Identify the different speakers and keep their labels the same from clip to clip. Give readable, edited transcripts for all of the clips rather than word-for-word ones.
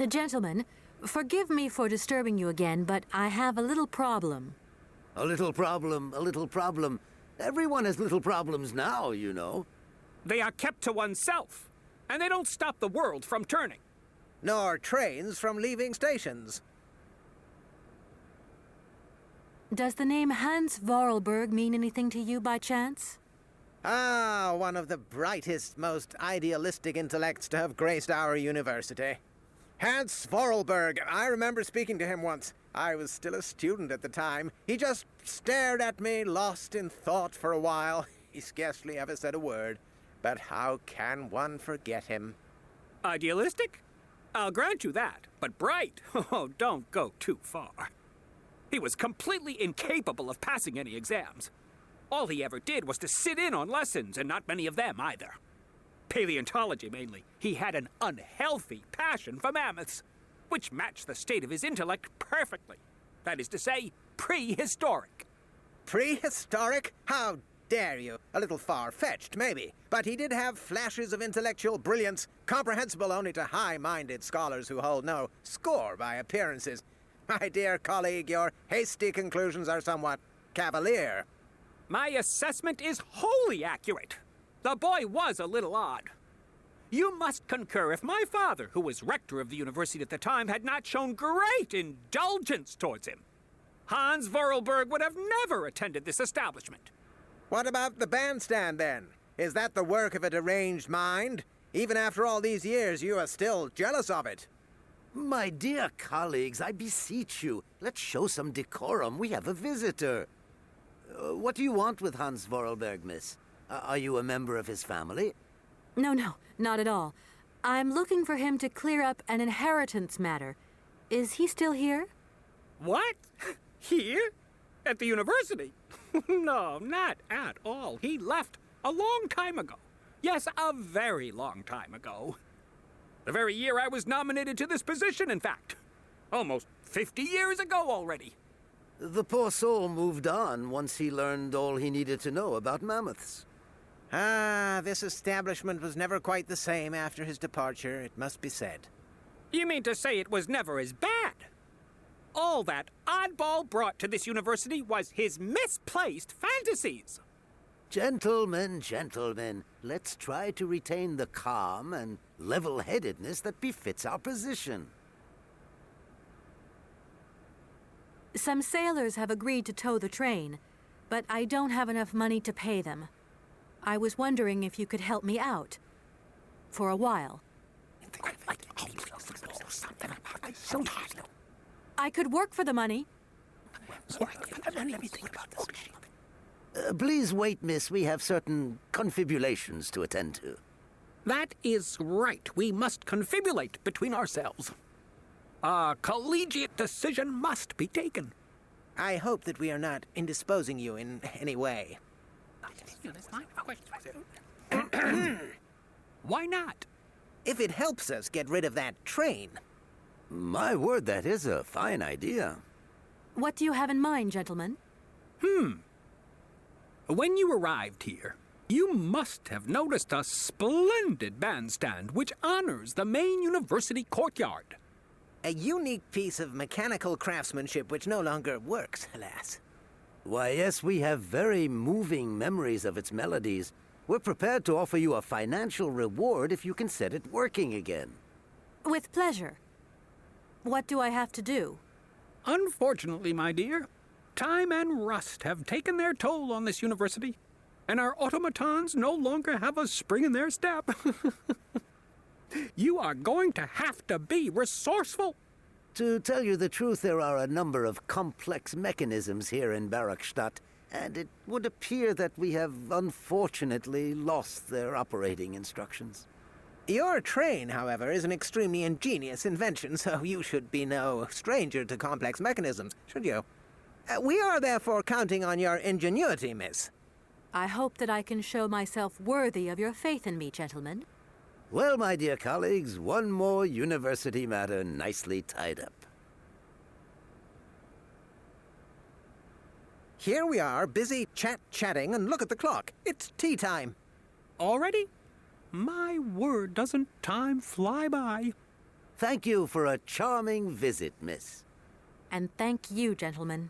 Speaker 1: Gentlemen, forgive me for disturbing you again, but I have a little problem.
Speaker 2: A little problem, a little problem. Everyone has little problems now, you know.
Speaker 3: They are kept to oneself, and they don't stop the world from turning.
Speaker 4: Nor trains from leaving stations.
Speaker 1: Does the name Hans Vorarlberg mean anything to you by chance?
Speaker 4: Ah, one of the brightest, most idealistic intellects to have graced our university. Hans Vorarlberg. I remember speaking to him once. I was still a student at the time. He just stared at me, lost in thought for a while. He scarcely ever said a word. But how can one forget him?
Speaker 3: Idealistic? I'll grant you that. But bright? Oh, don't go too far. He was completely incapable of passing any exams. All he ever did was to sit in on lessons, and not many of them either. Paleontology, mainly. He had an unhealthy passion for mammoths, which matched the state of his intellect perfectly. That is to say, prehistoric.
Speaker 4: Prehistoric? How dare you? A little far-fetched, maybe. But he did have flashes of intellectual brilliance, comprehensible only to high-minded scholars who hold no score by appearances. My dear colleague, your hasty conclusions are somewhat cavalier.
Speaker 3: My assessment is wholly accurate. The boy was a little odd. You must concur if my father, who was rector of the university at the time, had not shown great indulgence towards him. Hans Vorarlberg would have never attended this establishment.
Speaker 4: What about the bandstand, then? Is that the work of a deranged mind? Even after all these years, you are still jealous of it.
Speaker 2: My dear colleagues, I beseech you, let's show some decorum. We have a visitor. What do you want with Hans Vorarlberg, miss? Are you a member of his family?
Speaker 1: No, not at all. I'm looking for him to clear up an inheritance matter. Is he still here?
Speaker 3: What? Here? At the university? No, not at all. He left a long time ago. Yes, a very long time ago. The very year I was nominated to this position, in fact. Almost 50 years ago already.
Speaker 2: The poor soul moved on once he learned all he needed to know about mammoths.
Speaker 4: Ah, this establishment was never quite the same after his departure, it must be said.
Speaker 3: You mean to say it was never as bad? All that oddball brought to this university was his misplaced fantasies.
Speaker 2: Gentlemen, let's try to retain the calm and level-headedness that befits our position.
Speaker 1: Some sailors have agreed to tow the train, but I don't have enough money to pay them. I was wondering if you could help me out. For a while. I could work for the money.
Speaker 2: Please wait, miss. We have certain confibulations to attend to.
Speaker 3: That is right. We must confibulate between ourselves. A collegiate decision must be taken.
Speaker 4: I hope that we are not indisposing you in any way.
Speaker 3: Why not?
Speaker 4: If it helps us get rid of that train.
Speaker 2: My word, that is a fine idea.
Speaker 1: What do you have in mind, gentlemen?
Speaker 3: When you arrived here, you must have noticed a splendid bandstand which honors the main university courtyard.
Speaker 4: A unique piece of mechanical craftsmanship which no longer works, alas.
Speaker 2: Why, yes, we have very moving memories of its melodies. We're prepared to offer you a financial reward if you can set it working again.
Speaker 1: With pleasure. What do I have to do?
Speaker 3: Unfortunately, my dear, time and rust have taken their toll on this university, and our automatons no longer have a spring in their step. You are going to have to be resourceful.
Speaker 2: To tell you the truth, there are a number of complex mechanisms here in Barakstadt, and it would appear that we have unfortunately lost their operating instructions.
Speaker 4: Your train, however, is an extremely ingenious invention, so you should be no stranger to complex mechanisms, should you? We are therefore counting on your ingenuity, miss.
Speaker 1: I hope that I can show myself worthy of your faith in me, gentlemen.
Speaker 2: Well, my dear colleagues, one more university matter nicely tied up.
Speaker 4: here we are, busy chatting, and look at the clock. It's tea time.
Speaker 3: Already? My word, doesn't time fly by?
Speaker 2: Thank you for a charming visit, miss.
Speaker 1: And thank you, gentlemen.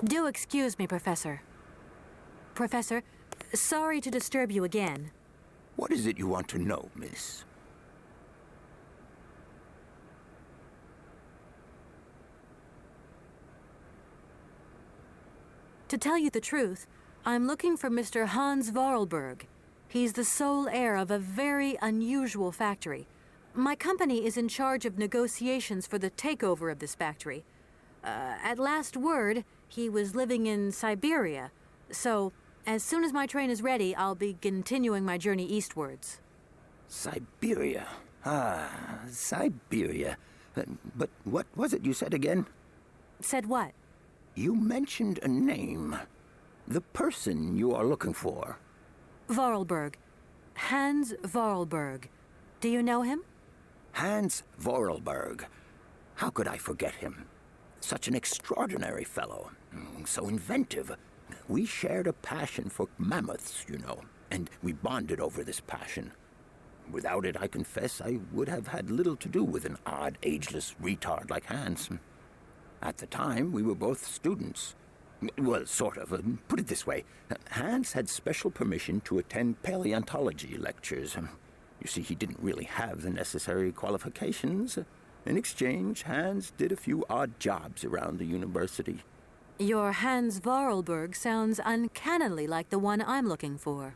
Speaker 1: Do excuse me, Professor. Professor, sorry to disturb you again.
Speaker 5: What is it you want to know, miss?
Speaker 1: To tell you the truth, I'm looking for Mr. Hans Vorarlberg. He's the sole heir of a very unusual factory. My company is in charge of negotiations for the takeover of this factory. At last word, he was living in Syberia. So, as soon as my train is ready, I'll be continuing my journey eastwards.
Speaker 5: Syberia. Syberia. But what was it you said again?
Speaker 1: Said what?
Speaker 5: You mentioned a name. The person you are looking for.
Speaker 1: Vorarlberg. Hans Vorarlberg. Do you know him?
Speaker 5: Hans Vorarlberg. How could I forget him? Such an extraordinary fellow. So inventive. We shared a passion for mammoths, you know, and we bonded over this passion. Without it, I confess, I would have had little to do with an odd, ageless retard like Hans. At the time, we were both students. Well, sort of. Put it this way. Hans had special permission to attend paleontology lectures. You see, he didn't really have the necessary qualifications. In exchange, Hans did a few odd jobs around the university.
Speaker 1: Your Hans Vorarlberg sounds uncannily like the one I'm looking for.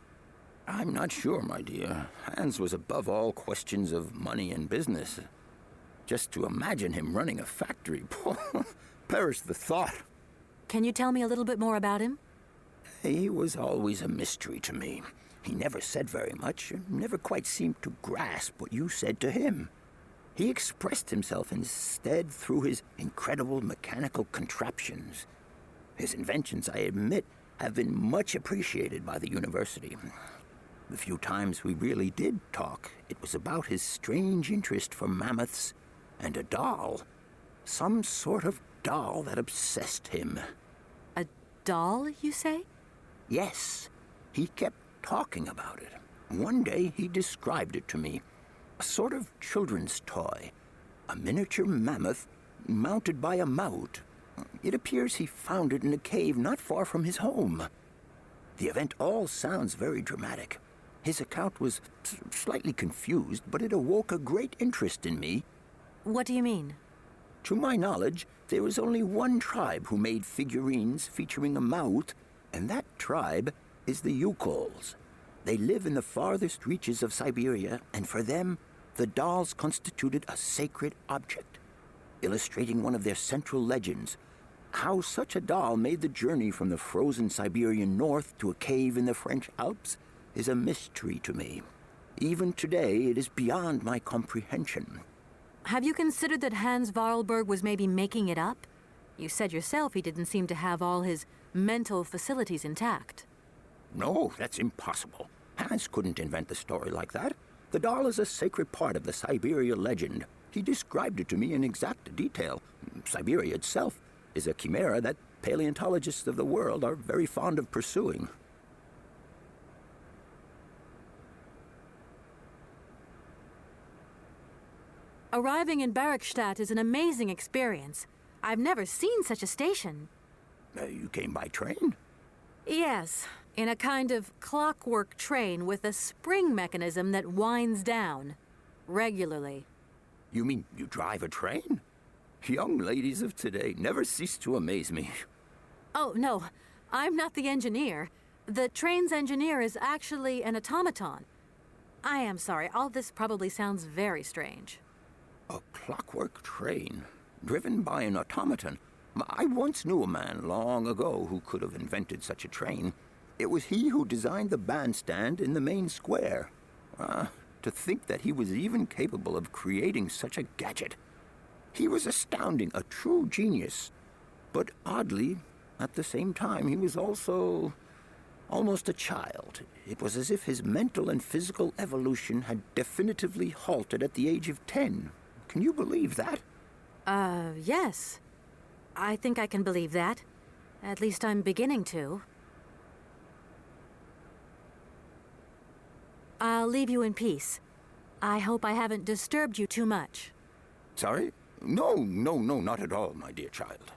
Speaker 5: I'm not sure, my dear. Hans was above all questions of money and business. Just to imagine him running a factory, perish the thought.
Speaker 1: Can you tell me a little bit more about him?
Speaker 5: He was always a mystery to me. He never said very much, never quite seemed to grasp what you said to him. He expressed himself instead through his incredible mechanical contraptions. His inventions, I admit, have been much appreciated by the university. The few times we really did talk, it was about his strange interest for mammoths and a doll. Some sort of doll that obsessed him.
Speaker 1: A doll, you say?
Speaker 5: Yes, he kept talking about it. One day he described it to me. A sort of children's toy. A miniature mammoth mounted by a mout. It appears he found it in a cave not far from his home. The event all sounds very dramatic. His account was slightly confused, but it awoke a great interest in me.
Speaker 1: What do you mean?
Speaker 5: To my knowledge, there is only one tribe who made figurines featuring a mout, and that tribe is the Yukols. They live in the farthest reaches of Syberia, and for them, the dolls constituted a sacred object, illustrating one of their central legends. How such a doll made the journey from the frozen Siberian north to a cave in the French Alps is a mystery to me. Even today, it is beyond my comprehension.
Speaker 1: Have you considered that Hans Vorarlberg was maybe making it up? You said yourself he didn't seem to have all his mental facilities intact.
Speaker 5: No, that's impossible. Hans couldn't invent the story like that. The doll is a sacred part of the Syberia legend. He described it to me in exact detail. Syberia itself is a chimera that paleontologists of the world are very fond of pursuing.
Speaker 1: Arriving in Barrackstadt is an amazing experience. I've never seen such a station.
Speaker 5: You came by train?
Speaker 1: Yes, in a kind of clockwork train with a spring mechanism that winds down regularly.
Speaker 5: You mean you drive a train? Young ladies of today never cease to amaze me.
Speaker 1: Oh, no, I'm not the engineer. The train's engineer is actually an automaton. I am sorry, all this probably sounds very strange.
Speaker 5: A clockwork train, driven by an automaton. I once knew a man long ago who could have invented such a train. It was he who designed the bandstand in the main square. To think that he was even capable of creating such a gadget. He was astounding, a true genius. But oddly, at the same time, he was also almost a child. It was as if his mental and physical evolution had definitively halted at the age of 10. Can you believe that?
Speaker 1: Yes. I think I can believe that. At least I'm beginning to. I'll leave you in peace. I hope I haven't disturbed you too much.
Speaker 5: Sorry? No, not at all, my dear child.